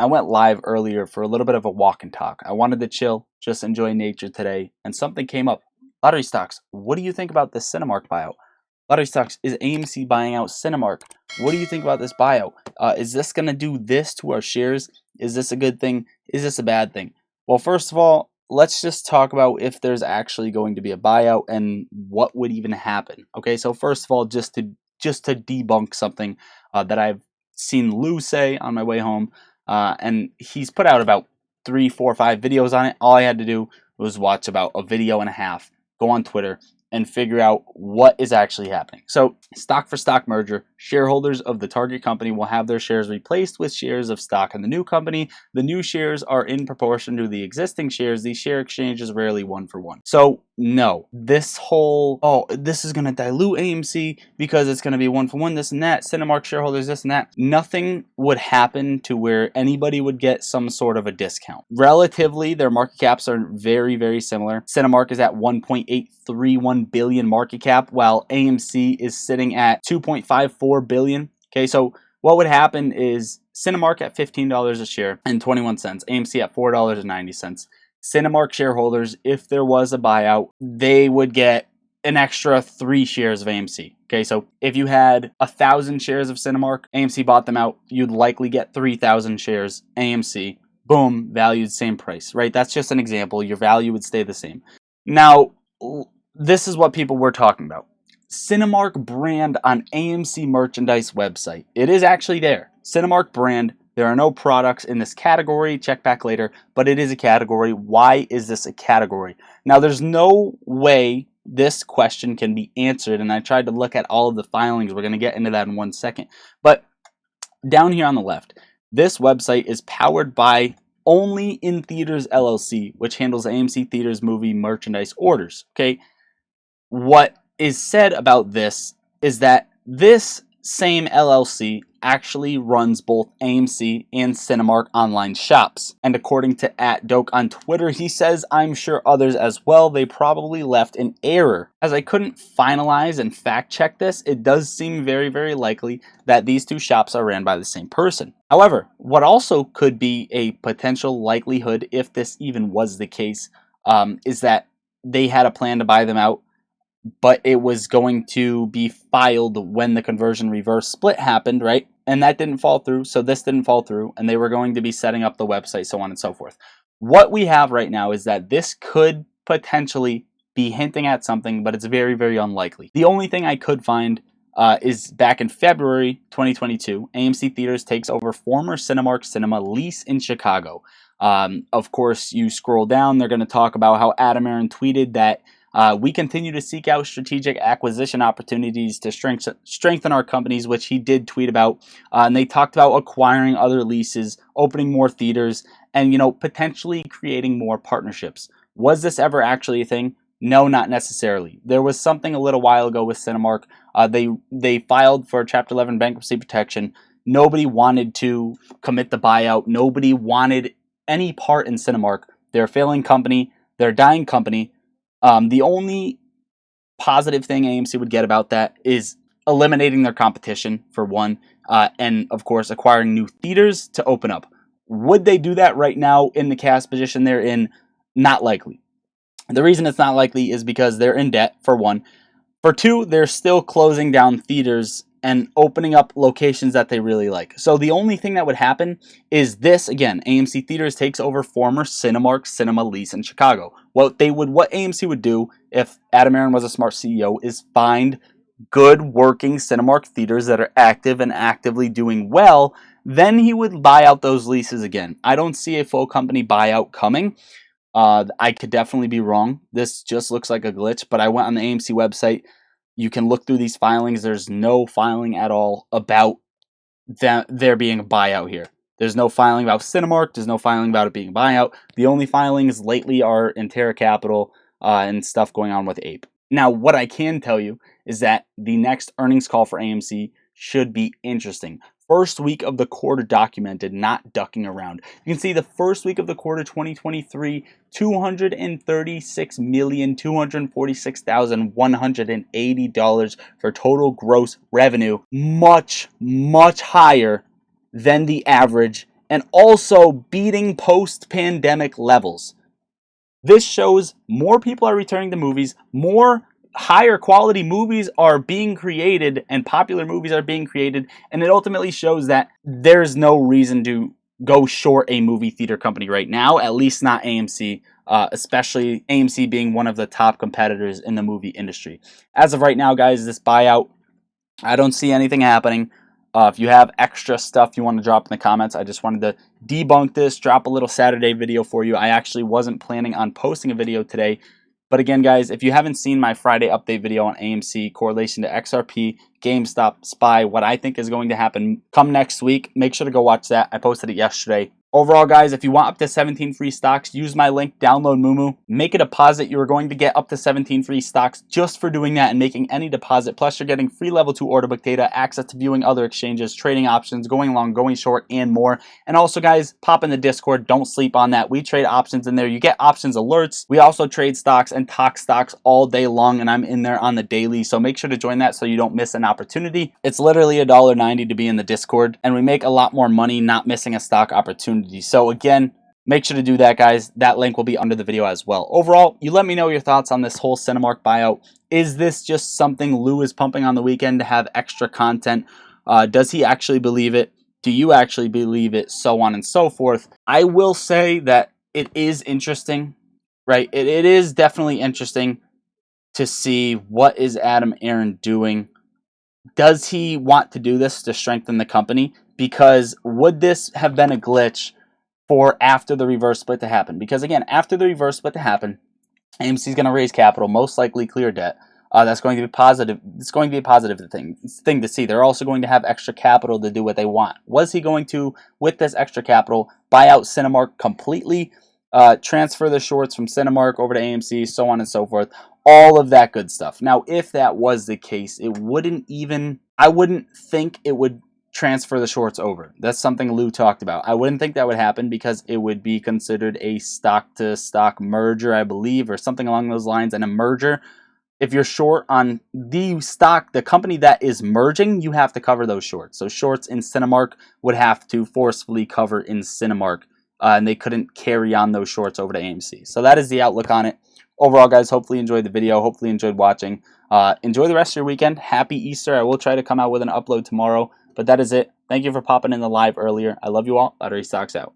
I went live earlier for a little bit of a walk and talk. I wanted to chill, just enjoy nature today, and something came up. Lottery stocks, what do you think about this Cinemark buyout? Lottery stocks, is AMC buying out Cinemark? What do you think about this buyout? Is this going to do this to our shares? Is this a good thing? Is this a bad thing? Well, first of all, let's just talk about if there's actually going to be a buyout and what would even happen. Okay, so first of all, just to debunk something that I've seen Lou say on my way home, and he's put out about 3, 4, 5 videos on it. All I had to do was watch about a video and a half, go on Twitter, and figure out what is actually happening. So, stock for stock merger, shareholders of the target company will have their shares replaced with shares of stock in the new company. The new shares are in proportion to the existing shares. The share exchange is rarely 1-for-1. So, no, this whole, this is going to dilute AMC because it's going to be 1-for-1, this and that, Cinemark shareholders, this and that. Nothing would happen to where anybody would get some sort of a discount. Relatively, their market caps are very, very similar. Cinemark is at 1.831 billion market cap, while AMC is sitting at 2.54 billion. Okay, so what would happen is Cinemark at $15 a share and 21 cents, AMC at $4.90. Cinemark shareholders, if there was a buyout, they would get an extra 3 shares of AMC. Okay, so if you had 1,000 shares of Cinemark, AMC bought them out, you'd likely get 3,000 shares AMC. Boom, valued same price, right? That's just an example. Your value would stay the same. Now, this is what people were talking about. Cinemark brand on AMC merchandise website. It is actually there. Cinemark brand. There are no products in this category. Check back later, but it is a category. Why is this a category? Now, there's no way this question can be answered, and I tried to look at all of the filings. We're going to get into that in 1 second. But down here on the left, this website is powered by Only in Theaters LLC, which handles AMC Theaters movie merchandise orders. Okay, what is said about this is that this same LLC actually runs both AMC and Cinemark online shops. And according to @Doke on Twitter, he says, I'm sure others as well, they probably left an error. As I couldn't finalize and fact check this, it does seem very, very likely that these two shops are ran by the same person. However, what also could be a potential likelihood, if this even was the case, is that they had a plan to buy them out, but it was going to be filed when the conversion reverse split happened, right? And that didn't fall through, so this didn't fall through, and they were going to be setting up the website, so on and so forth. What we have right now is that this could potentially be hinting at something, but it's very, very unlikely. The only thing I could find is back in February 2022, AMC Theaters takes over former Cinemark cinema lease in Chicago. Of course, you scroll down, they're going to talk about how Adam Aaron tweeted that we continue to seek out strategic acquisition opportunities to strengthen our companies, which he did tweet about. And they talked about acquiring other leases, opening more theaters, and potentially creating more partnerships. Was this ever actually a thing? No, not necessarily. There was something a little while ago with Cinemark. They filed for Chapter 11 bankruptcy protection. Nobody wanted to commit the buyout. Nobody wanted any part in Cinemark. They're a failing company. They're a dying company. The only positive thing AMC would get about that is eliminating their competition, for one, and of course acquiring new theaters to open up. Would they do that right now in the cash position they're in? Not likely. The reason it's not likely is because they're in debt, for one. For two, they're still closing down theaters and opening up locations that they really like. So the only thing that would happen is this, again, AMC Theaters takes over former Cinemark cinema lease in Chicago. What AMC would do if Adam Aaron was a smart CEO is find good working Cinemark theaters that are active and actively doing well. Then he would buy out those leases again. I don't see a full company buyout coming. I could definitely be wrong. This just looks like a glitch, but I went on the AMC website. You can look through these filings. There's no filing at all about there being a buyout here. There's no filing about Cinemark. There's no filing about it being a buyout. The only filings lately are in Terra Capital and stuff going on with Ape. Now, what I can tell you is that the next earnings call for AMC should be interesting. First week of the quarter documented, not ducking around. You can see the first week of the quarter 2023, $236,246,180 for total gross revenue. Much, much higher than the average and also beating post-pandemic levels. This shows more people are returning to movies, more higher quality movies are being created, and popular movies are being created, and it ultimately shows that there's no reason to go short a movie theater company right now, at least not AMC, especially AMC being one of the top competitors in the movie industry. As of right now, guys, this buyout, I don't see anything happening. If you have extra stuff you want to drop in the comments, I just wanted to debunk this, drop a little Saturday video for you. I actually wasn't planning on posting a video today. But again, guys, if you haven't seen my Friday update video on AMC, correlation to XRP, GameStop, SPY, what I think is going to happen come next week, make sure to go watch that. I posted it yesterday. Overall, guys, if you want up to 17 free stocks, use my link, download Moomoo, make a deposit. You are going to get up to 17 free stocks just for doing that and making any deposit. Plus, you're getting free level 2 order book data, access to viewing other exchanges, trading options, going long, going short, and more. And also, guys, pop in the Discord. Don't sleep on that. We trade options in there. You get options alerts. We also trade stocks and talk stocks all day long, and I'm in there on the daily. So make sure to join that so you don't miss an opportunity. It's literally $1.90 to be in the Discord, and we make a lot more money not missing a stock opportunity. So again, make sure to do that, guys. That link will be under the video as well. Overall, you let me know your thoughts on this whole Cinemark buyout. Is this just something Lou is pumping on the weekend to have extra content? Does he actually believe it? Do you actually believe it? So on and so forth. I will say that it is interesting, right? It is definitely interesting to see what is Adam Aron doing. Does he want to do this to strengthen the company? Because would this have been a glitch for after the reverse split to happen? Because again, after the reverse split to happen, AMC is going to raise capital, most likely clear debt. That's going to be positive. It's going to be a positive thing to see. They're also going to have extra capital to do what they want. Was he going to, with this extra capital, buy out Cinemark completely, transfer the shorts from Cinemark over to AMC, so on and so forth? All of that good stuff. Now, if that was the case, it wouldn't even, I wouldn't think it would transfer the shorts over. That's something Lou talked about. I wouldn't think that would happen because it would be considered a stock-to-stock merger, I believe, or something along those lines. And a merger, if you're short on the stock, the company that is merging, you have to cover those shorts. So shorts in Cinemark would have to forcefully cover in Cinemark, and they couldn't carry on those shorts over to AMC. So that is the outlook on it. Overall, guys, hopefully you enjoyed the video. Hopefully you enjoyed watching. Enjoy the rest of your weekend. Happy Easter. I will try to come out with an upload tomorrow. But that is it. Thank you for popping in the live earlier. I love you all. Lottery Stocks out.